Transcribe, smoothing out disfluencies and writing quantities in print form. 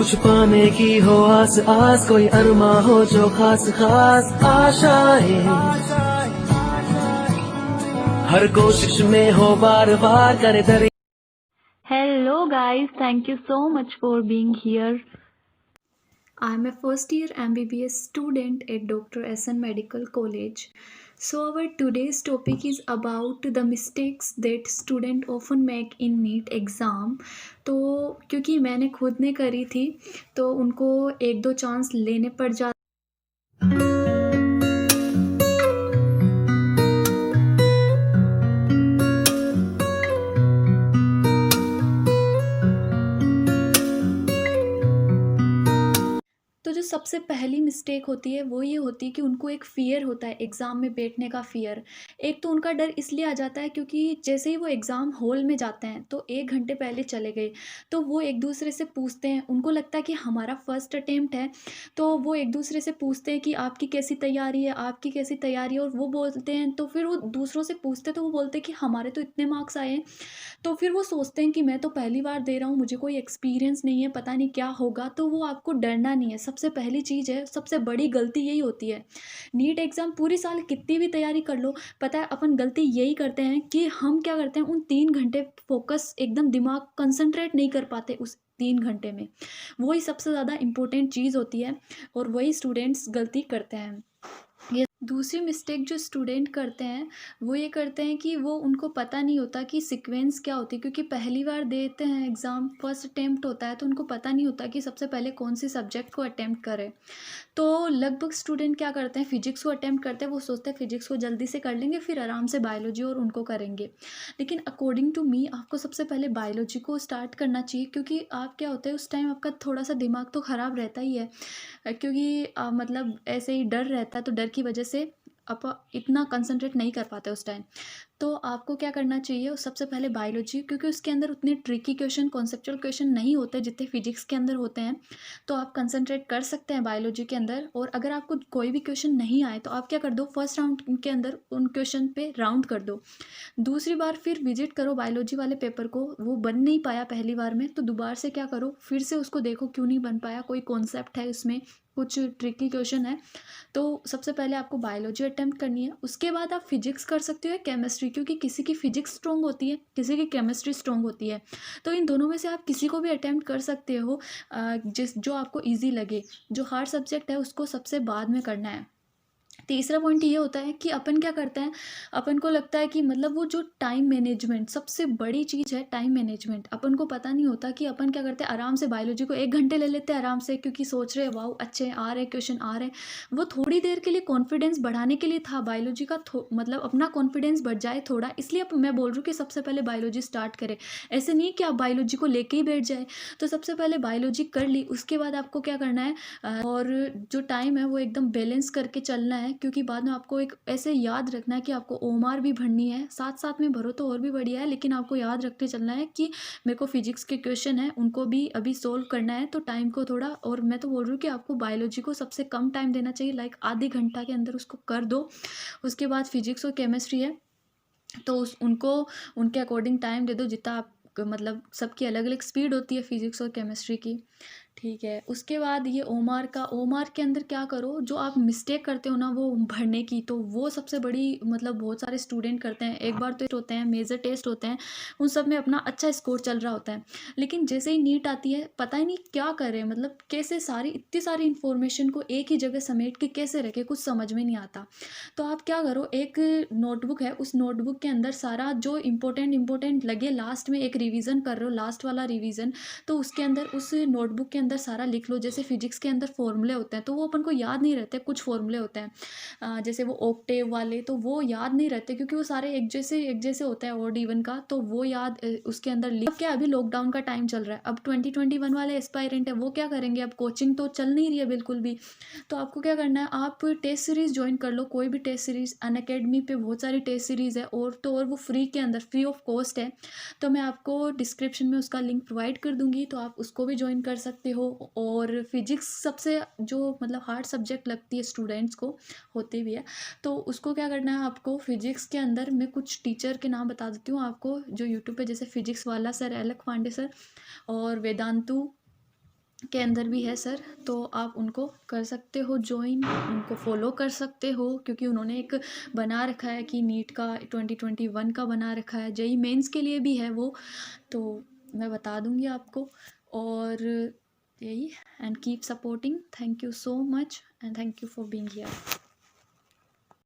कुछ पाने की हो आस आस, कोई अरमा हो जो खास खास आशाएं, हर कोशिश में हो बार बार करे दर। Hello guys, thank you so much for being here. I am a first year MBBS student at Dr. SN Medical College. So our today's topic is about the mistakes that student often make in NEET exam. तो क्योंकि मैंने खुद ने करी थी तो उनको एक दो चांस लेने पड़ जाते। तो जो सबसे पहली मिस्टेक होती है वो ये होती है कि उनको एक फ़ियर होता है एग्ज़ाम में बैठने का फ़ियर। एक तो उनका डर इसलिए आ जाता है क्योंकि जैसे ही वो एग्ज़ाम हॉल में जाते हैं तो 1 घंटे पहले चले गए, तो वो एक-दूसरे से पूछते हैं, उनको लगता है कि हमारा फर्स्ट अटेम्प्ट है, तो वो एक-दूसरे से पूछते हैं कि आपकी कैसी तैयारी है, आपकी कैसी तैयारी है? और वो बोलते हैं तो फिर वो दूसरों से पूछते हैं तो वो बोलते हैं कि हमारे तो इतने मार्क्स आए हैं। तो फिर वो सोचते हैं कि मैं तो पहली बार दे रहा हूँ, मुझे कोई एक्सपीरियंस नहीं है, पता नहीं क्या होगा, तो वो आपको डरना नहीं है। सबसे पहली चीज़ है, सबसे बड़ी गलती यही होती है। नीट एग्ज़ाम पूरी साल कितनी भी तैयारी कर लो, पता है अपन गलती यही करते हैं कि हम क्या करते हैं उन 3 घंटे फ़ोकस एकदम दिमाग कंसंट्रेट नहीं कर पाते उस 3 घंटे में। वही सबसे ज़्यादा इम्पोर्टेंट चीज़ होती है और वही स्टूडेंट्स गलती करते हैं। ये दूसरी मिस्टेक जो स्टूडेंट करते हैं वो ये करते हैं कि वो उनको पता नहीं होता कि सीक्वेंस क्या होती है, क्योंकि पहली बार देते हैं एग्ज़ाम, फर्स्ट अटेम्प्ट होता है, तो उनको पता नहीं होता कि सबसे पहले कौन सी सब्जेक्ट को अटेम्प्ट करें। तो लगभग स्टूडेंट क्या करते हैं, फिजिक्स को अटेम्प्ट करते हैं, वो सोचते हैं फिजिक्स को जल्दी से कर लेंगे फिर आराम से बायोलॉजी और उनको करेंगे। लेकिन अकॉर्डिंग टू मी आपको सबसे पहले बायोलॉजी को स्टार्ट करना चाहिए, क्योंकि आप क्या होता है उस टाइम आपका थोड़ा सा दिमाग तो ख़राब रहता ही है, क्योंकि मतलब ऐसे ही डर रहता है, तो डर की वजह से आप इतना कंसंट्रेट नहीं कर पाते उस टाइम। तो आपको क्या करना चाहिए, सबसे पहले बायोलॉजी, क्योंकि उसके अंदर उतने ट्रिकी क्वेश्चन, कॉन्सेप्चुअल क्वेश्चन नहीं होते जितने फिजिक्स के अंदर होते हैं। तो आप कंसंट्रेट कर सकते हैं बायोलॉजी के अंदर। और अगर आपको कोई भी क्वेश्चन नहीं आए तो आप क्या कर दो, फर्स्ट राउंड के अंदर उन क्वेश्चन पे राउंड कर दो। दूसरी बार फिर विजिट करो बायोलॉजी वाले पेपर को, वो बन नहीं पाया पहली बार में तो दोबारा से क्या करो, फिर से उसको देखो क्यों नहीं बन पाया, कोई कॉन्सेप्ट है उसमें, कुछ ट्रिकी क्वेश्चन है। तो सबसे पहले आपको बायोलॉजी अटेम्प्ट करनी है, उसके बाद आप फिजिक्स कर सकते हो या केमिस्ट्री, क्योंकि किसी की फिजिक्स स्ट्रॉन्ग होती है, किसी की केमिस्ट्री स्ट्रॉन्ग होती है। तो इन दोनों में से आप किसी को भी अटेम्प्ट कर सकते हो, जिस जो आपको ईजी लगे। जो हार्ड सब्जेक्ट है उसको सबसे बाद में करना है। तीसरा पॉइंट ये होता है कि अपन क्या करते हैं, अपन को लगता है कि मतलब वो जो टाइम मैनेजमेंट, सबसे बड़ी चीज़ है टाइम मैनेजमेंट। अपन को पता नहीं होता कि अपन क्या करते हैं, आराम से बायोलॉजी को 1 घंटे ले लेते हैं आराम से, क्योंकि सोच रहे हैं वाओ अच्छे आ रहे क्वेश्चन आ रहे हैं। वो थोड़ी देर के लिए कॉन्फिडेंस बढ़ाने के लिए था बायोलॉजी का, मतलब अपना कॉन्फिडेंस बढ़ जाए थोड़ा, इसलिए अब मैं बोल रही हूँ कि सबसे पहले बायोलॉजी स्टार्ट करें। ऐसे नहीं कि आप बायोलॉजी को लेके ही बैठ जाए। तो सबसे पहले बायोलॉजी कर ली, उसके बाद आपको क्या करना है, और जो टाइम है वो एकदम बैलेंस करके चलना है, क्योंकि बाद में आपको एक ऐसे याद रखना है कि आपको ओमार भी भरनी है, साथ साथ में भरो तो और भी बढ़िया है, लेकिन आपको याद रखते चलना है कि मेरे को फिजिक्स के क्वेश्चन है उनको भी अभी सोल्व करना है, तो टाइम को थोड़ा, और मैं तो बोल रही हूँ कि आपको बायोलॉजी को सबसे कम टाइम देना चाहिए, लाइक आधे घंटा के अंदर उसको कर दो। उसके बाद फिजिक्स और केमिस्ट्री है तो उनको उनके अकॉर्डिंग टाइम दे दो, जितना आप मतलब सबकी अलग अलग स्पीड होती है फिजिक्स और केमिस्ट्री की। ठीक है, उसके बाद ये ओमार का, ओमार के अंदर क्या करो, जो आप मिस्टेक करते हो ना वो भरने की, तो वो सबसे बड़ी मतलब बहुत सारे स्टूडेंट करते हैं। एक बार तो होते हैं मेजर टेस्ट होते हैं, उन सब में अपना अच्छा स्कोर चल रहा होता है, लेकिन जैसे ही नीट आती है पता ही नहीं क्या करें, मतलब कैसे सारी इतनी सारी इन्फॉर्मेशन को एक ही जगह समेट के कैसे रखे, कुछ समझ में नहीं आता। तो आप क्या करो, एक नोटबुक है, उस नोटबुक के अंदर सारा जो इम्पोर्टेंट लगे, लास्ट में एक रिवीजन कर रहे हो, लास्ट वाला रिवीजन, तो उसके अंदर उस नोटबुक के अंदर सारा लिख लो। जैसे फिजिक्स के अंदर फॉर्मूले होते हैं तो वो अपन को याद नहीं रहते, कुछ फॉर्मूले होते हैं जैसे वो ऑक्टेव वाले, तो वो याद नहीं रहते क्योंकि वो सारे एक जैसे होते हैं ऑड इवन का, तो वो याद उसके अंदर लिख। अब क्या, अभी लॉकडाउन का टाइम चल रहा है, अब 2021 वाले एस्पायरेंट है, वो क्या करेंगे, अब कोचिंग तो चल नहीं रही है बिल्कुल भी। तो आपको क्या करना है, आप टेस्ट सीरीज़ ज्वाइन कर लो, कोई भी टेस्ट सीरीज़, अनअकैडमी पे बहुत सारी टेस्ट सीरीज़ है, और तो और वो फ्री के अंदर, फ्री ऑफ कॉस्ट है। तो मैं आपको डिस्क्रिप्शन में उसका लिंक प्रोवाइड कर दूंगी, तो आप उसको भी ज्वाइन कर सकते हो। और फिजिक्स सबसे जो मतलब हार्ड सब्जेक्ट लगती है स्टूडेंट्स को, होती भी है, तो उसको क्या करना है आपको, फिजिक्स के अंदर मैं कुछ टीचर के नाम बता देती हूँ आपको जो यूट्यूब पे, जैसे फिजिक्स वाला सर, एलक पांडे सर, और वेदांतु के अंदर भी है सर, तो आप उनको कर सकते हो जॉइन, उनको फॉलो कर सकते हो, क्योंकि उन्होंने एक बना रखा है कि नीट का 2021 का बना रखा है, जेई मेंस के लिए भी है वो, तो मैं बता दूंगी आपको। और यही, and keep supporting, thank you so much and thank you for being here.